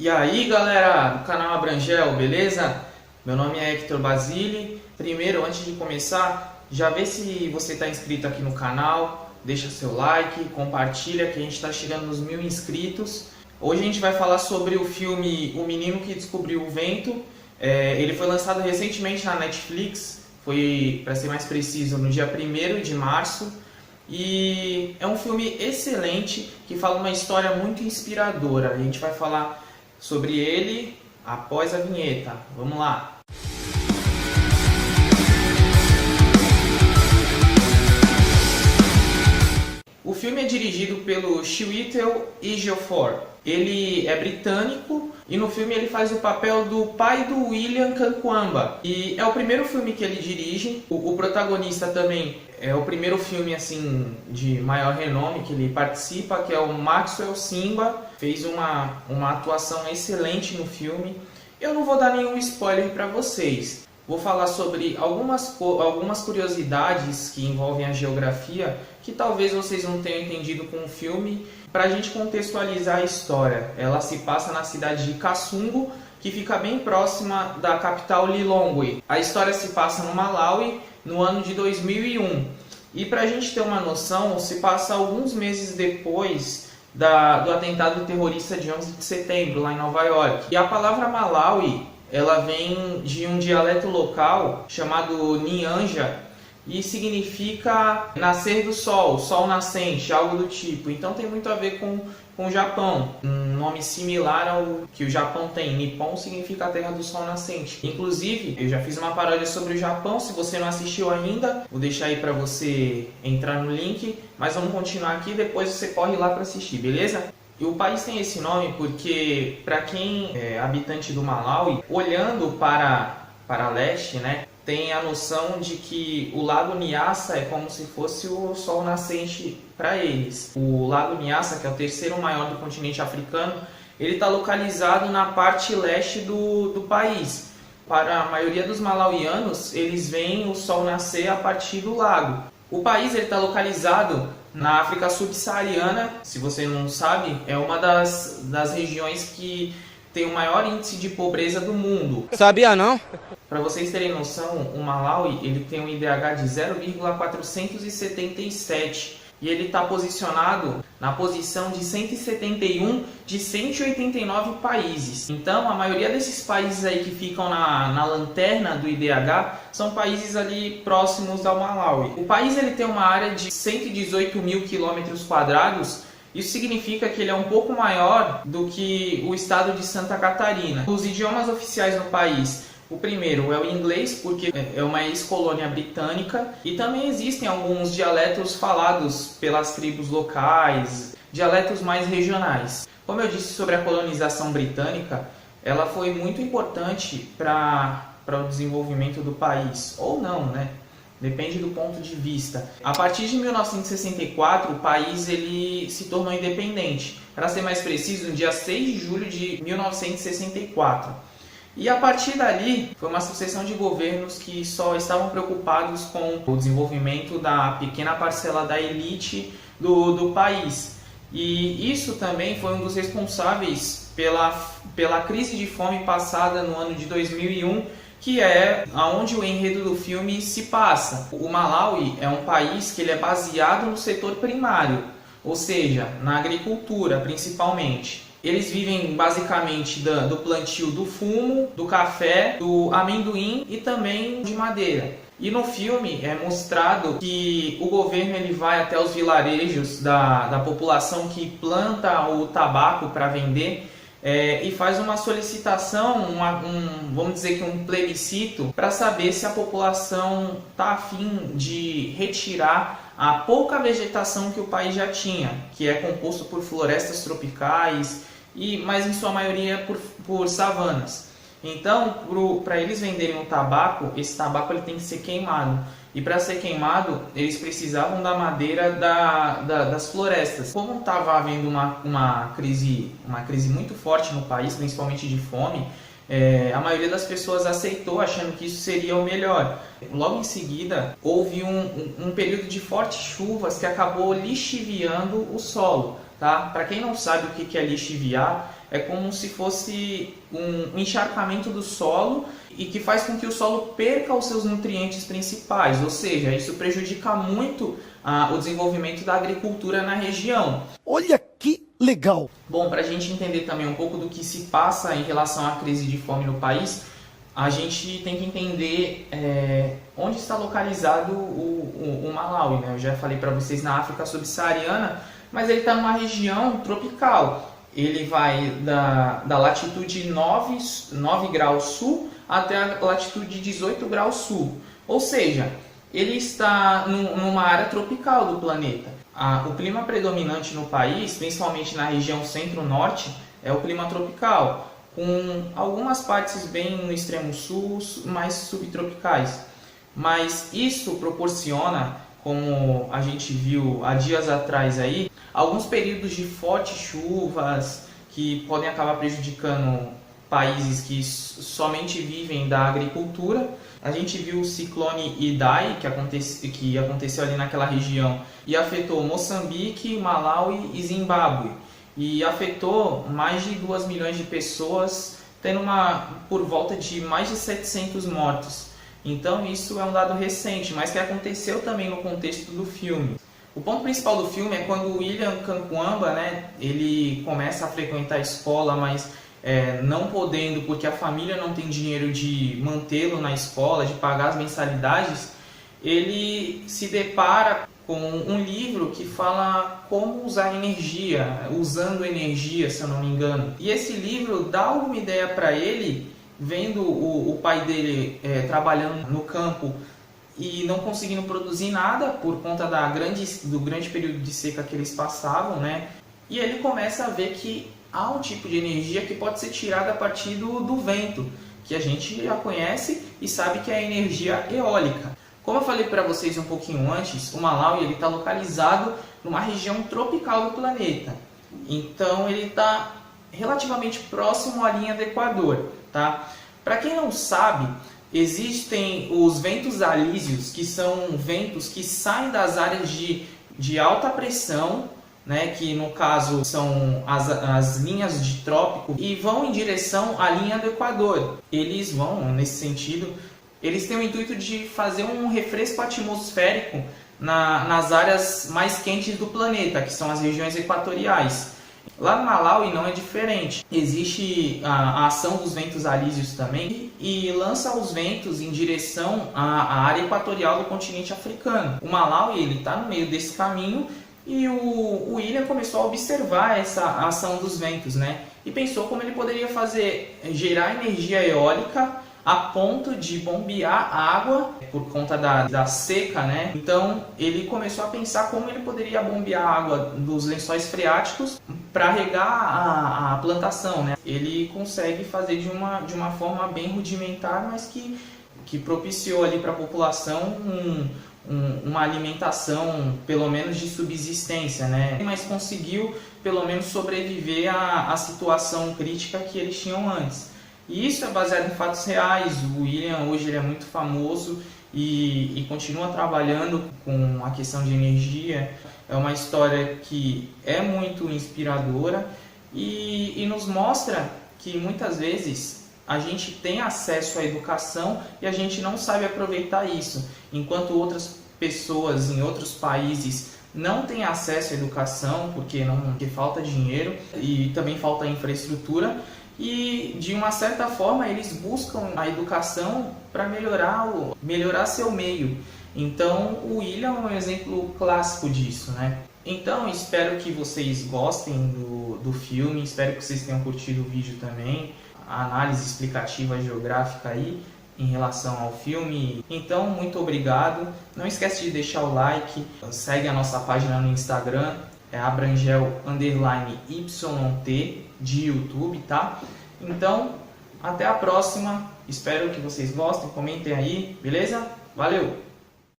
E aí galera do canal Abrangel, beleza? Meu nome é Hector Basile. Primeiro, antes de começar, já vê se você está inscrito aqui no canal, deixa seu like, compartilha que a gente está chegando nos 1000 inscritos. Hoje a gente vai falar sobre o filme O Menino que Descobriu o Vento. Ele foi lançado recentemente na Netflix, foi, para ser mais preciso, no dia 1º de março. E é um filme excelente que fala uma história muito inspiradora. A gente vai falar sobre ele após a vinheta. Vamos lá! O filme é dirigido pelo Chiwetel Ejiofor. Ele é britânico e no filme ele faz o papel do pai do William Kankwamba. E é o primeiro filme que ele dirige. O protagonista também é o primeiro filme assim de maior renome que ele participa, que é o Maxwell Simba. Fez uma atuação excelente no filme. Eu não vou dar nenhum spoiler para vocês. Vou falar sobre algumas curiosidades que envolvem a geografia que talvez vocês não tenham entendido com o filme. Para a gente contextualizar a história, ela se passa na cidade de Kasungu, que fica bem próxima da capital Lilongwe. A história se passa no Malawi, no ano de 2001. E para a gente ter uma noção, se passa alguns meses depois do atentado terrorista de 11 de setembro, lá em Nova York. E a palavra Malawi, ela vem de um dialeto local chamado Nyanja e significa nascer do sol, sol nascente, algo do tipo. Então tem muito a ver com o Japão, um nome similar ao que o Japão tem. Nippon significa a terra do sol nascente. Inclusive, eu já fiz uma paródia sobre o Japão, se você não assistiu ainda, vou deixar aí para você entrar no link, mas vamos continuar aqui, depois você corre lá para assistir, beleza? E o país tem esse nome porque, para quem é habitante do Malawi, olhando para leste, né, tem a noção de que o Lago Nyassa é como se fosse o sol nascente para eles. O Lago Nyassa, que é o terceiro maior do continente africano, ele está localizado na parte leste do país. Para a maioria dos malauianos, eles veem o sol nascer a partir do lago. O país está localizado na África subsaariana. Se você não sabe, é uma das regiões que tem o maior índice de pobreza do mundo. Sabia não? Para vocês terem noção, o Malawi ele tem um IDH de 0,477 e ele está posicionado na posição de 171 de 189 países. Então, a maioria desses países aí que ficam na lanterna do IDH são países ali próximos ao Malawi. O país ele tem uma área de 118 mil quilômetros quadrados. Isso significa que ele é um pouco maior do que o estado de Santa Catarina. Os idiomas oficiais no país, o primeiro é o inglês, porque é uma ex-colônia britânica, e também existem alguns dialetos falados pelas tribos locais, dialetos mais regionais. Como eu disse sobre a colonização britânica, ela foi muito importante para o desenvolvimento do país, ou não, né? Depende do ponto de vista. A partir de 1964, o país ele se tornou independente. Para ser mais preciso, no dia 6 de julho de 1964. E a partir dali, foi uma sucessão de governos que só estavam preocupados com o desenvolvimento da pequena parcela da elite do país. E isso também foi um dos responsáveis pela crise de fome passada no ano de 2001, que é aonde o enredo do filme se passa. O Malawi é um país que ele é baseado no setor primário, ou seja, na agricultura principalmente. Eles vivem basicamente do plantio do fumo, do café, do amendoim e também de madeira. E no filme é mostrado que o governo ele vai até os vilarejos da população que planta o tabaco para vender, e faz uma solicitação, vamos dizer que um plebiscito, para saber se a população está a fim de retirar a pouca vegetação que o país já tinha, que é composto por florestas tropicais, mas em sua maioria por savanas. Então, para eles venderem o tabaco, esse tabaco ele tem que ser queimado. E para ser queimado, eles precisavam da madeira das florestas. Como estava havendo uma crise muito forte no país, principalmente de fome, a maioria das pessoas aceitou, achando que isso seria o melhor. Logo em seguida, houve um período de fortes chuvas que acabou lixiviando o solo. Tá? Para quem não sabe o que é lixiviar, é como se fosse um encharcamento do solo e que faz com que o solo perca os seus nutrientes principais, ou seja, isso prejudica muito o desenvolvimento da agricultura na região. Olha que legal! Bom, para a gente entender também um pouco do que se passa em relação à crise de fome no país, a gente tem que entender onde está localizado o Malawi, né? Eu já falei para vocês na África subsaariana, mas ele está numa região tropical. Ele vai da latitude 9 graus sul até a latitude 18 graus sul. Ou seja, ele está numa área tropical do planeta. O clima predominante no país, principalmente na região centro-norte, é o clima tropical, com algumas partes bem no extremo sul, mais subtropicais. Mas isso proporciona, como a gente viu há dias atrás aí, alguns períodos de fortes chuvas que podem acabar prejudicando países que somente vivem da agricultura. A gente viu o ciclone Idai, que aconteceu ali naquela região e afetou Moçambique, Malawi e Zimbábue. E afetou mais de 2 milhões de pessoas, tendo por volta de mais de 700 mortos. Então isso é um dado recente, mas que aconteceu também no contexto do filme. O ponto principal do filme é quando o William Kankwamba, né, ele começa a frequentar a escola, mas não podendo, porque a família não tem dinheiro de mantê-lo na escola, de pagar as mensalidades, ele se depara com um livro que fala como usar energia, usando energia, se eu não me engano. E esse livro dá alguma ideia para ele, vendo o pai dele trabalhando no campo e não conseguindo produzir nada por conta do grande período de seca que eles passavam, né? E ele começa a ver que há um tipo de energia que pode ser tirada a partir do vento, que a gente já conhece e sabe que é a energia eólica. Como eu falei para vocês um pouquinho antes, o Malawi está localizado numa região tropical do planeta. Então ele está relativamente próximo à linha do Equador. Tá? Para quem não sabe, existem os ventos alísios, que são ventos que saem das áreas de alta pressão, né, que no caso são as linhas de trópico, e vão em direção à linha do Equador. Eles vão, nesse sentido, eles têm o intuito de fazer um refresco atmosférico nas áreas mais quentes do planeta, que são as regiões equatoriais. Lá no Malawi não é diferente. Existe a ação dos ventos alísios também e lança os ventos em direção à área equatorial do continente africano. O Malawi está no meio desse caminho e o William começou a observar essa ação dos ventos, né? E pensou como ele poderia gerar energia eólica a ponto de bombear água por conta da seca, né? Então ele começou a pensar como ele poderia bombear a água dos lençóis freáticos para regar a plantação, né? Ele consegue fazer de uma forma bem rudimentar, mas que propiciou ali para a população uma alimentação, pelo menos de subsistência, né? Mas conseguiu pelo menos sobreviver à situação crítica que eles tinham antes. E isso é baseado em fatos reais. O William hoje ele é muito famoso e continua trabalhando com a questão de energia. É uma história que é muito inspiradora e nos mostra que muitas vezes a gente tem acesso à educação e a gente não sabe aproveitar isso, enquanto outras pessoas em outros países não têm acesso à educação porque falta dinheiro e também falta infraestrutura. E de uma certa forma eles buscam a educação para melhorar seu meio. Então o William é um exemplo clássico disso, né? Então espero que vocês gostem do filme, espero que vocês tenham curtido o vídeo também, a análise explicativa geográfica aí em relação ao filme. Então muito obrigado, não esquece de deixar o like, segue a nossa página no Instagram, é abrangel_YT de YouTube, tá? Então, até a próxima. Espero que vocês gostem, comentem aí, beleza? Valeu!